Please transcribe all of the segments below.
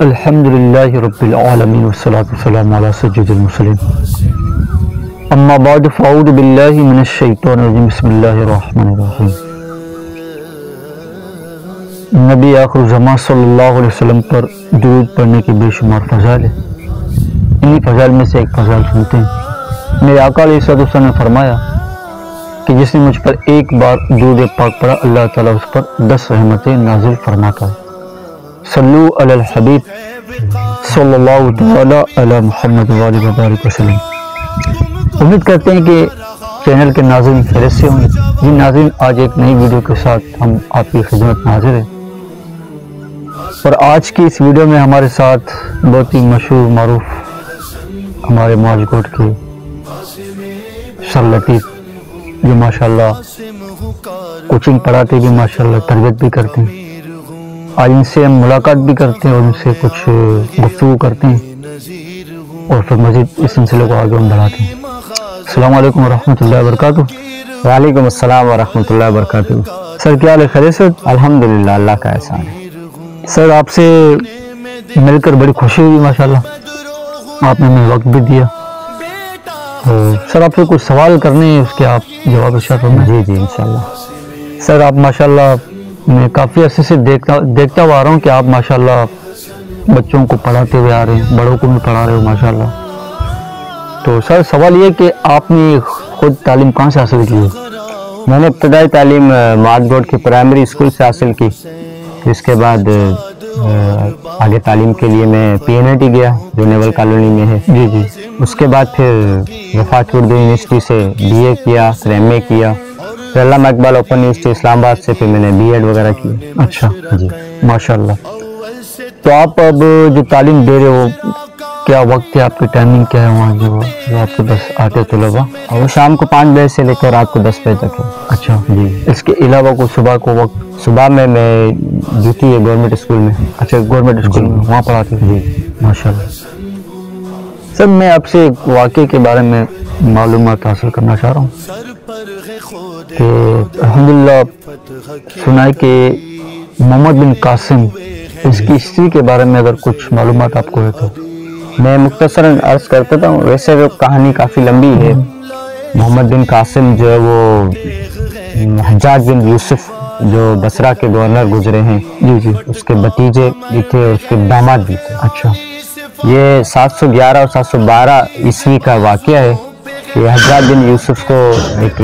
الحمدللہ رب العالمین والصلاة والسلام علی سید المرسلین اما بعد فاعوذ باللہ من الشیطان الرجیم بسم اللہ الرحمن الرحیم۔ نبی آخر زمان صلی اللہ علیہ وسلم پر درود پڑھنے کے بے شمار فضائل ہیں۔ انہی فضائل میں سے ایک فضائل سنتے ہیں۔ میرے آقا علیہ السلام نے فرمایا کہ جس نے مجھ پر ایک بار درود پاک پڑھا اللہ تعالیٰ اس پر 10 رحمتیں نازل فرماتا ہے۔ صلو علی الحبیب صلی اللہ تعالی علی محمد وآلہ وبارک وسلم۔ امید کرتے ہیں کہ چینل کے ناظرین خیریت سے ہوں گے۔ جی ناظرین، آج ایک نئی ویڈیو کے ساتھ ہم آپ کی خدمت میں حاضر ہیں، اور آج کی اس ویڈیو میں ہمارے ساتھ بہت ہی مشہور معروف ہمارے معاذ کوٹ کے سر لطیف، جو ماشاءاللہ کوچنگ پڑھاتے بھی، ماشاءاللہ تربیت بھی کرتے ہیں۔ آج ان سے ہم ملاقات بھی کرتے ہیں اور ان سے کچھ گفتگو کرتے ہیں، اور پھر مزید اس سلسلے کو آگے ہم بڑھاتے ہیں۔ السلام علیکم ورحمۃ اللہ وبرکاتہ۔ وعلیکم السلام ورحمۃ اللہ وبرکاتہ۔ سر کیا حال ہے؟ خیریت سے؟ الحمدللہ، اللہ کا احسان ہے۔ سر آپ سے مل کر بڑی خوشی ہوئی، ماشاءاللہ آپ نے ہمیں وقت بھی دیا۔ سر آپ سے کچھ سوال کرنے ہیں، اس کے آپ جواب ارشاد فرمائیں۔ جی انشاءاللہ۔ سر آپ ماشاءاللہ میں کافی عرصے سے دیکھتا ہوا آ رہا ہوں کہ آپ ماشاءاللہ بچوں کو پڑھاتے ہوئے آ رہے ہیں، بڑوں کو بھی پڑھا رہے ہو ماشاءاللہ۔ تو سر سوال یہ کہ آپ نے خود تعلیم کہاں سے حاصل کی ہے؟ میں نے ابتدائی تعلیم معاذ کوٹ کی پرائمری اسکول سے حاصل کی، اس کے بعد آگے تعلیم کے لیے میں PNIT گیا جو نیول کالونی میں ہے۔ جی اس کے بعد پھر وفاق اردو یونیورسٹی سے BA کیا، پھر MA کیا، پھر علامہ اقبال اوپن یونیورسٹی اسلام آباد سے پھر میں نے B.Ed وغیرہ کی۔ اچھا جی ماشاءاللہ۔ تو آپ اب جو تعلیم دے رہے ہو، کیا وقت ہے آپ کی؟ ٹائمنگ کیا ہے وہاں جو آپ کے بس آتے طلباء؟ اور وہ شام کو 5 بجے سے لے کر رات کو 10 بجے تک ہے۔ اچھا جی، اس کے علاوہ کو صبح کو وقت؟ صبح میں ڈیوٹی ہے گورنمنٹ اسکول میں۔ اچھا گورنمنٹ اسکول میں وہاں پڑھاتے ہیں؟ جی ماشاءاللہ۔ سر میں آپ سے ایک واقعے کے بارے میں معلومات حاصل کرنا چاہ رہا ہوں کہ الحمدللہ سنا ہے کہ محمد بن قاسم، اس کی ہسٹری کے بارے میں اگر کچھ معلومات آپ کو ہے تو میں مختصراً عرض کرتا ہوں۔ ویسے وہ کہانی کافی لمبی ہے۔ محمد بن قاسم جو ہے وہ حجاج بن یوسف جو بصرہ کے گورنر گزرے ہیں، جی اس کے بھتیجے بھی تھے اور اس کے داماد بھی تھے۔ اچھا یہ 711 اور 712 عیسوی کا واقعہ ہے کہ حجاج بن یوسف کو ایک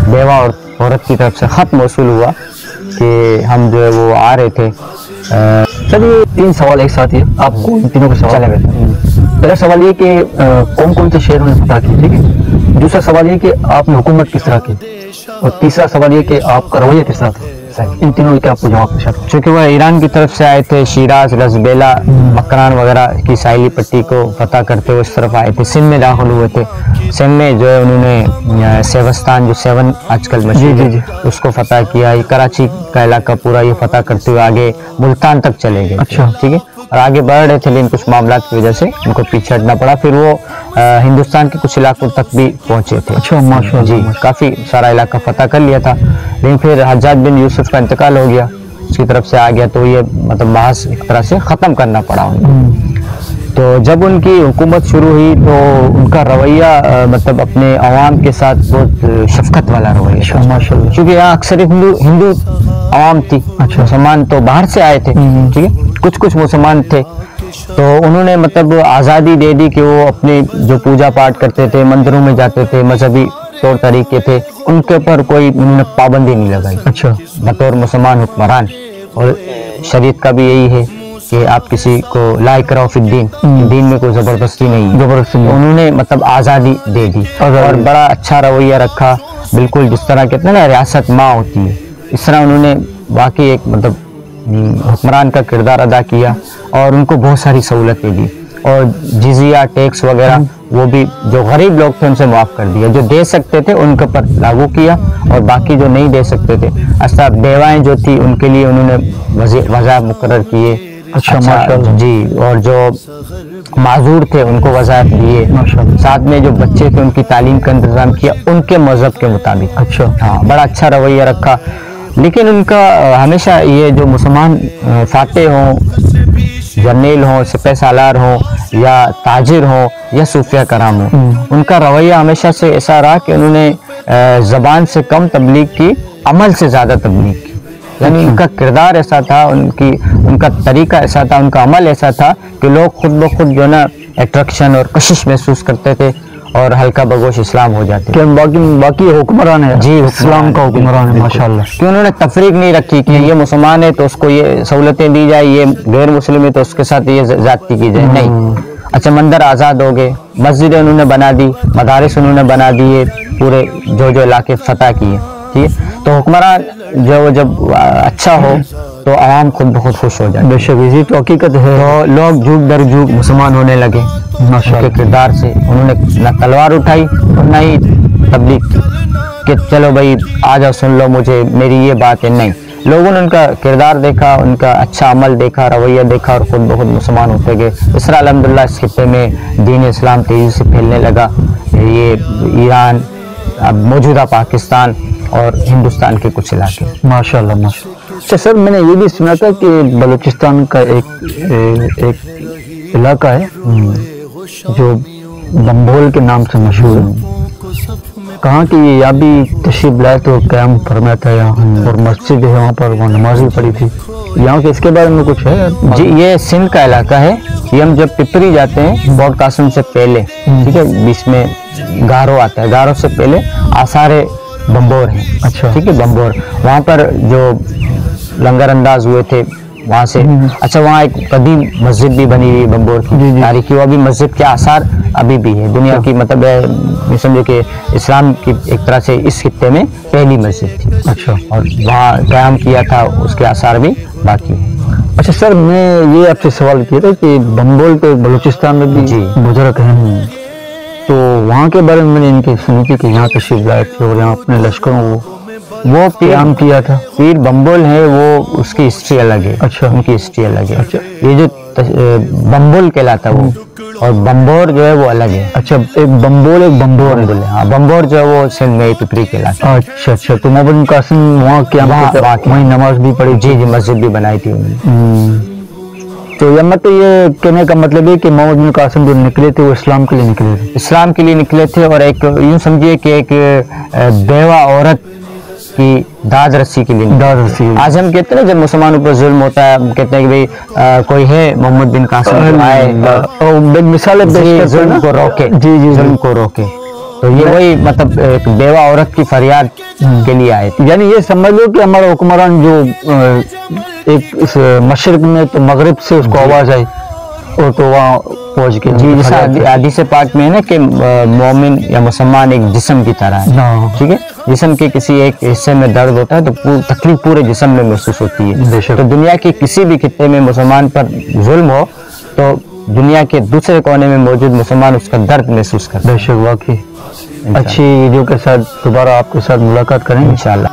بیوہ اور عورت کی طرف سے خط موصول ہوا کہ ہم جو ہے وہ آ رہے تھے۔ سر یہ 3 سوال ایک ساتھ ہی آپ کو ان تینوں کے سوال ہے۔ پہلا سوال یہ کہ کون کون سے شہروں نے فتح کی، ٹھیک ہے؟ دوسرا سوال یہ کہ آپ نے حکومت کس طرح کی، اور تیسرا سوال یہ کہ آپ کا رویہ کس طرح تھا۔ ان تینوں کے آپ کو جواب ارشاد کریں۔ چونکہ وہ ایران کی طرف سے آئے تھے، شیراز، رزبیلا، مکران وغیرہ کی ساحلی پٹی کو فتح کرتے ہوئے اس طرف آئے تھے، سندھ میں داخل ہوئے تھے۔ سندھ میں جو ہے انہوں نے سیوستان جو 7 آج کل مشہور ہے اس کو فتح کیا۔ یہ کراچی کا علاقہ پورا یہ فتح کرتے ہوئے آگے ملتان تک چلے گئے۔ اچھا ٹھیک ہے، اور آگے بڑھ رہے تھے لیکن کچھ معاملات کی وجہ سے ان کو پیچھے ہٹنا پڑا۔ پھر وہ ہندوستان کے کچھ علاقوں تک بھی پہنچے تھے۔ اچھا ماشاءاللہ۔ جی کافی سارا علاقہ فتح کر لیا تھا، لیکن پھر حجاج بن یوسف کا انتقال ہو گیا، اس کی طرف سے آ گیا، تو یہ مطلب محض ایک طرح سے ختم کرنا پڑا انہیں۔ تو جب ان کی حکومت شروع ہوئی تو ان کا رویہ مطلب اپنے عوام کے ساتھ بہت شفقت والا رویہ تھا، ماشاءاللہ، کیونکہ یہاں اکثر ہندو عوام تھی۔ اچھا مسلمان تو باہر سے آئے تھے، ٹھیک ہے، کچھ مسلمان تھے، تو انہوں نے مطلب آزادی دے دی کہ وہ اپنے جو پوجا پاٹ کرتے تھے، مندروں میں جاتے تھے، مذہبی طور طریقے تھے، ان کے اوپر کوئی انہوں نے پابندی نہیں لگائی۔ اچھا بطور مسلمان حکمران، اور شریعت کا بھی یہی ہے کہ آپ کسی کو لا اکراہ فی الدین، دین میں کوئی زبردستی نہیں ہے، انہوں نے مطلب آزادی دے دی اور بڑا اچھا رویہ رکھا، بالکل جس طرح کہتے ہیں نا ریاست ماں ہوتی ہے، اس طرح انہوں نے واقعی ایک مطلب حکمران کا کردار ادا کیا، اور ان کو بہت ساری سہولتیں دی، اور جزیہ ٹیکس وغیرہ وہ بھی جو غریب لوگ تھے ان سے معاف کر دیا، جو دے سکتے تھے ان کے اوپر لاگو کیا، اور باقی جو نہیں دے سکتے تھے ایسا بیوائیں جو تھی ان کے لیے انہوں نے وظائف مقرر کیے۔ اچھا ماشاءاللہ، جی، اور جو معذور تھے ان کو وظائف دیے، ساتھ میں جو بچے تھے ان کی تعلیم کا انتظام کیا ان کے مذہب کے مطابق۔ اچھا ہاں، بڑا اچھا رویہ رکھا، لیکن ان کا ہمیشہ یہ جو مسلمان فاتح ہوں جرنیل ہوں، سپہ سالار ہوں، یا تاجر ہوں، یا صوفیہ کرام ہوں، ان کا رویہ ہمیشہ سے ایسا رہا کہ انہوں نے زبان سے کم تبلیغ کی، عمل سے زیادہ تبلیغ کی. یعنی ان کا کردار ایسا تھا، ان کا طریقہ ایسا تھا، ان کا عمل ایسا تھا کہ لوگ خود بخود جو نا اٹریکشن اور کشش محسوس کرتے تھے اور ہلکا بگوش اسلام ہو جاتے تھے. باقی حکمران ہے جی، اسلام کا حکمران ہے ماشاءاللہ. کہ انہوں نے تفریق نہیں رکھی کہ یہ مسلمان ہے تو اس کو یہ سہولتیں دی جائے، یہ غیر مسلم ہے تو اس کے ساتھ یہ زیادتی کی جائے. نہیں. اچھا، مندر آزاد ہو گئے، مسجدیں انہوں نے بنا دی، مدارس انہوں نے بنا دیے، پورے جو علاقے فتح کیے. ٹھیک ہے. تو حکمران جو جب اچھا ہو تو عوام خود بخود خوش ہو جائے. بے شک اسی تو حقیقت ہے. تو لوگ جھوک در جھوک مسلمان ہونے لگے ان کے کردار سے. انہوں نے نہ تلوار اٹھائی اور نہ ہی تبلیغ کی کہ چلو بھائی آ جاؤ سن لو مجھے، میری یہ بات ہے. نہیں، لوگوں نے ان کا کردار دیکھا، ان کا اچھا عمل دیکھا، رویہ دیکھا اور خود بخود مسلمان ہوتے گئے. اس طرح الحمدللہ اس خطے میں دین اسلام تیزی سے پھیلنے لگا. یہ ایران، اب موجودہ پاکستان اور ہندوستان کے کچھ علاقے. ماشاءاللہ ماشاءاللہ. اچھا سر، میں نے یہ بھی سنا تھا کہ بلوچستان کا ایک علاقہ ہے جو بمبھول کے نام سے مشہور ہے. کہاں کی یہاں بھی تشریف لائے تو قیام فرمایا تھا یہاں، اور مسجد ہے وہاں پر، وہاں نماز بھی پڑھی تھی. یہاں کے اس کے بارے میں کچھ ہے؟ جی، یہ سندھ کا علاقہ ہے. یہ ہم جب پپری جاتے ہیں بوڈ قاسم سے پہلے، ٹھیک ہے، بیچ میں گارو آتا ہے، گارو سے پہلے آثار بمبور ہیں. اچھا. ٹھیک ہے، بمبور وہاں پر جو لنگر انداز ہوئے تھے وہاں سے. اچھا، وہاں ایک قدیم مسجد بھی بنی ہوئی بمبور کی تاریخی، وہ ابھی مسجد کے آثار ابھی بھی ہے. دنیا کی مطلب سمجھو کہ اسلام کی ایک طرح سے اس خطے میں پہلی مسجد تھی. اچھا. اور وہاں قیام کیا تھا، اس کے آثار بھی باقی ہیں. اچھا سر، میں یہ آپ سے سوال کیا تھا کہ بمبول تو بلوچستان میں بھی بزرگ ہیں، تو وہاں کے بارے میں نے ان کی سنی تھی کہ یہاں تشریف لائے تھے اور یہاں اپنے لشکروں وہ قیام کیا تھا. پیر بمبول ہے، وہ اس کی ہسٹری الگ ہے. اچھا. ان کی ہسٹری الگ ہے. اچھا. یہ جو بمبول کہلاتا ہے وہ، اور بمبور جو ہے وہ الگ ہے. اچھا، ایک بمبول ایک بمبور ہے. ہاں، بمبور جو ہے وہ سندھ میں پپری کہلاتا ہے. اچھا اچھا. تو محمد بن قاسم وہاں قیام وہیں نماز بھی پڑھی؟ جی جی، مسجد بھی بنائی تھی انہوں نے. تو یہ مطلب یہ کہنے کا مطلب ہے کہ محمد بن قاسم جو نکلے تھے وہ اسلام کے لیے نکلے تھے؟ اسلام کے لیے نکلے تھے، اور ایک یوں سمجھیے کہ ایک بیوہ عورت کی داد رسی کے لیے. داد رسی. آج ہم کہتے ہیں جب مسلمانوں پر ظلم ہوتا ہے، ہم کہتے ہیں کہ بھائی کوئی ہے محمد بن قاسم آئے مثال ظلم کو روکے. جی جی، ظلم کو روکے. تو یہ وہی مطلب ایک بیوہ عورت کی فریاد کے لیے آئے تھے. یعنی یہ سمجھ لو کہ ہمارا حکمران جو ایک اس مشرق میں تو مغرب سے اس کو آواز آئی اور تو وہاں پہنچ کے. جی، جیسا حدیث پاک میں ہے نا کہ مومن یا مسلمان ایک جسم کی طرح ہے. ٹھیک ہے، جسم کے کسی ایک حصے میں درد ہوتا ہے تو تکلیف پورے جسم میں محسوس ہوتی ہے. تو دنیا کے کسی بھی خطے میں مسلمان پر ظلم ہو تو دنیا کے دوسرے کونے میں موجود مسلمان اس کا درد محسوس کرتا ہے. بے شک، واقعی. اچھی ویڈیو کے ساتھ دوبارہ آپ کے ساتھ ملاقات کریں گے انشاءاللہ.